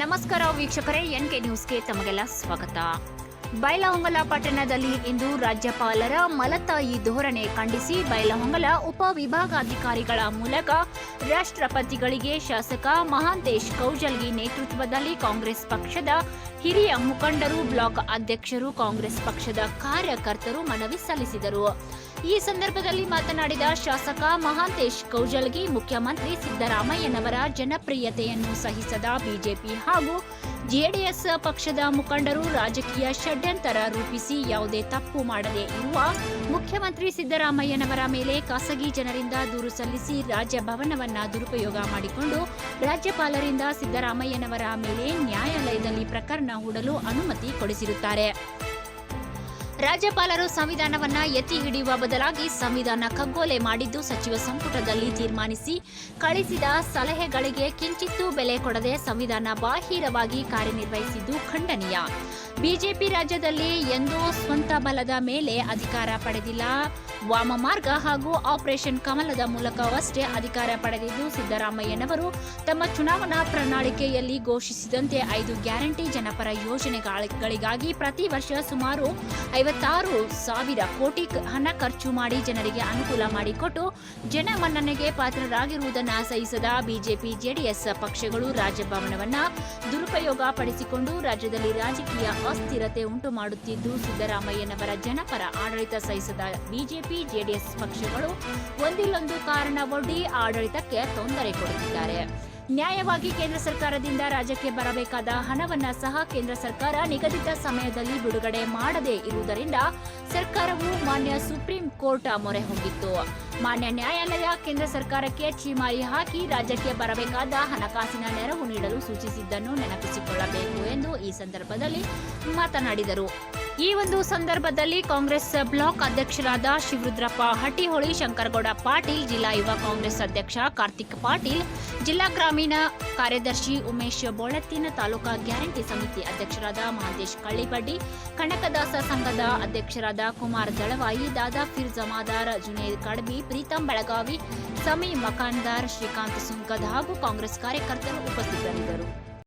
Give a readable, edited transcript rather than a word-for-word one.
ನಮಸ್ಕಾರ ವೀಕ್ಷಕರೇ, ಎನ್ಕೆ ನ್ಯೂಸ್ಗೆ ತಮಗೆಲ್ಲ ಸ್ವಾಗತ. ಬೈಲಹೊಂಗಲ ಪಟ್ಟಣದಲ್ಲಿ ಇಂದು ರಾಜ್ಯಪಾಲರ ಮಲತಾಯಿ ಧೋರಣೆ ಖಂಡಿಸಿ ಬೈಲಹೊಂಗಲ ಉಪವಿಭಾಗಾಧಿಕಾರಿಗಳ ಮೂಲಕ ರಾಷ್ಟ್ರಪತಿಗಳಿಗೆ ಶಾಸಕ ಮಹಾಂತೇಶ್ ಕೌಜಲ್ಗಿ ನೇತೃತ್ವದಲ್ಲಿ ಕಾಂಗ್ರೆಸ್ ಪಕ್ಷದ ಹಿರಿಯ ಮುಖಂಡರು, ಬ್ಲಾಕ್ ಅಧ್ಯಕ್ಷರು, ಕಾಂಗ್ರೆಸ್ ಪಕ್ಷದ ಕಾರ್ಯಕರ್ತರು ಮನವಿ ಸಲ್ಲಿಸಿದರು. ಈ ಸಂದರ್ಭದಲ್ಲಿ ಮಾತನಾಡಿದ ಶಾಸಕ ಮಹಾಂತೇಶ್ ಕೌಜಲ್ಗಿ, ಮುಖ್ಯಮಂತ್ರಿ ಸಿದ್ದರಾಮಯ್ಯನವರ ಜನಪ್ರಿಯತೆಯನ್ನು ಸಹಿಸದ ಬಿಜೆಪಿ ಹಾಗೂ ಜೆಡಿಎಸ್ ಪಕ್ಷದ ಮುಖಂಡರು ರಾಜಕೀಯ ಷಡ್ಯಂತರ ರೂಪಿಸಿ ಯಾವುದೇ ತಪ್ಪು ಮಾಡದೇ ಇರುವ ಮುಖ್ಯಮಂತ್ರಿ ಸಿದ್ದರಾಮಯ್ಯನವರ ಮೇಲೆ ಖಾಸಗಿ ಜನರಿಂದ ದೂರು ಸಲ್ಲಿಸಿ ರಾಜಭವನವನ್ನ ದುರುಪಯೋಗ ಮಾಡಿಕೊಂಡು ರಾಜ್ಯಪಾಲರಿಂದ ಸಿದ್ದರಾಮಯ್ಯನವರ ಮೇಲೆ ನ್ಯಾಯಾಲಯದಲ್ಲಿ ಪ್ರಕರಣ ಹೂಡಲು ಅನುಮತಿ ಕೊಡಿಸಿರುತ್ತಾರೆ. ರಾಜ್ಯಪಾಲರು ಸಂವಿಧಾನವನ್ನ ಎತ್ತಿ ಹಿಡಿಯುವ ಬದಲಾಗಿ ಸಂವಿಧಾನ ಕಗ್ಗೊಲೆ ಮಾಡಿದ್ದು ಸಚಿವ ಸಂಪುಟದಲ್ಲಿ ತೀರ್ಮಾನಿಸಿ ಕಳಿಸಿದ ಸಲಹೆಗಳಿಗೆ ಕಿಂಚಿತ್ತೂ ಬೆಲೆ ಕೊಡದೆ ಸಂವಿಧಾನ ಬಾಹಿರವಾಗಿ ಕಾರ್ಯನಿರ್ವಹಿಸಿದ್ದು ಖಂಡನೀಯ. ಬಿಜೆಪಿ ರಾಜ್ಯದಲ್ಲಿ ಎಂದೋ ಸ್ವಂತ ಬಲದ ಮೇಲೆ ಅಧಿಕಾರ ಪಡೆದಿಲ್ಲ. ವಾಮಮಾರ್ಗ ಹಾಗೂ ಆಪರೇಷನ್ ಕಮಲದ ಮೂಲಕವಷ್ಟೇ ಅಧಿಕಾರ ಪಡೆದಿದ್ದು ಸಿದ್ದರಾಮಯ್ಯನವರು ತಮ್ಮ ಚುನಾವಣಾ ಪ್ರಣಾಳಿಕೆಯಲ್ಲಿ ಘೋಷಿಸಿದಂತೆ 5 ಗ್ಯಾರಂಟಿ ಜನಪರ ಯೋಜನೆಗಳಿಗಾಗಿ ಪ್ರತಿ ವರ್ಷ ಸುಮಾರು 56,000 ಕೋಟಿ ಹಣ ಖರ್ಚು ಮಾಡಿ ಜನರಿಗೆ ಅನುಕೂಲ ಮಾಡಿಕೊಟ್ಟು ಜನಮನ್ನಣೆಗೆ ಪಾತ್ರರಾಗಿರುವುದನ್ನು ಸಹಿಸದ ಬಿಜೆಪಿ ಜೆಡಿಎಸ್ ಪಕ್ಷಗಳು ರಾಜಭವನವನ್ನ ದುರುಪಯೋಗ ಪಡಿಸಿಕೊಂಡು ರಾಜ್ಯದಲ್ಲಿ ರಾಜಕೀಯ ಅಸ್ಥಿರತೆ ಉಂಟು ಮಾಡುತ್ತಿದ್ದು ಸಿದ್ದರಾಮಯ್ಯನವರ ಜನಪರ ಆಡಳಿತ ಸಹಿಸದ ಬಿಜೆಪಿ ಜೆಡಿಎಸ್ ಪಕ್ಷಗಳು ಒಂದಿಲ್ಲೊಂದು ಕಾರಣ ಒಡ್ಡಿ ಆಡಳಿತಕ್ಕೆ ತೊಂದರೆ ಕೊಡುತ್ತಿದ್ದಾರೆ. ನ್ಯಾಯವಾಗಿ ಕೇಂದ್ರ ಸರ್ಕಾರದಿಂದ ರಾಜ್ಯಕ್ಕೆ ಬರಬೇಕಾದ ಹಣವನ್ನ ಸಹ ಕೇಂದ್ರ ಸರ್ಕಾರ ನಿಗದಿತ ಸಮಯದಲ್ಲಿ ಬಿಡುಗಡೆ ಮಾಡದೇ ಇರುವುದರಿಂದ ಸರ್ಕಾರವು ಮಾನ್ಯ ಸುಪ್ರೀಂ ಕೋರ್ಟ್ ಮೊರೆ ಹೋಗಿತ್ತು. ಮಾನ್ಯ ನ್ಯಾಯಾಲಯ ಕೇಂದ್ರ ಸರ್ಕಾರಕ್ಕೆ ಛೀಮಾರಿ ಹಾಕಿ ರಾಜ್ಯಕ್ಕೆ ಬರಬೇಕಾದ ಹಣಕಾಸಿನ ನೆರವು ನೀಡಲು ಸೂಚಿಸಿದ್ದನ್ನು ನೆನಪಿಸಿಕೊಳ್ಳಬೇಕು ಎಂದು ಈ ಸಂದರ್ಭದಲ್ಲಿ ಮಾತನಾಡಿದರು. ಈ ಒಂದು ಸಂದರ್ಭದಲ್ಲಿ ಕಾಂಗ್ರೆಸ್ ಬ್ಲಾಕ್ ಅಧ್ಯಕ್ಷರಾದ ಶಿವರುದ್ರಪ್ಪ ಹಟ್ಟಿಹೊಳಿ, ಶಂಕರಗೌಡ ಪಾಟೀಲ್, ಜಿಲ್ಲಾ ಯುವ ಕಾಂಗ್ರೆಸ್ ಅಧ್ಯಕ್ಷ ಕಾರ್ತಿಕ್ ಪಾಟೀಲ್, ಜಿಲ್ಲಾ ಗ್ರಾಮೀಣ ಕಾರ್ಯದರ್ಶಿ ಉಮೇಶ್ ಬೋಳತ್ತಿನ, ತಾಲೂಕಾ ಗ್ಯಾರಂಟಿ ಸಮಿತಿ ಅಧ್ಯಕ್ಷರಾದ ಮಹಾಂತೇಶ್ ಕಳ್ಳಿಬಡ್ಡಿ, ಕನಕದಾಸ ಸಂಘದ ಅಧ್ಯಕ್ಷರಾದ ಕುಮಾರ್ ದಳವಾಯಿ, ದಾದಾ ಫಿರ್ ಜಮಾದಾರ್, ಜುನೇದ್ ಕಡ್ಬಿ, ಪ್ರೀತಂ ಬೆಳಗಾವಿ, ಸಮಿ ಮಕಾನ್ದಾರ್, ಶ್ರೀಕಾಂತ್ ಸುಂಕದ್ ಹಾಗೂ ಕಾಂಗ್ರೆಸ್ ಕಾರ್ಯಕರ್ತರು ಉಪಸ್ಥಿತರಿದ್ದರು.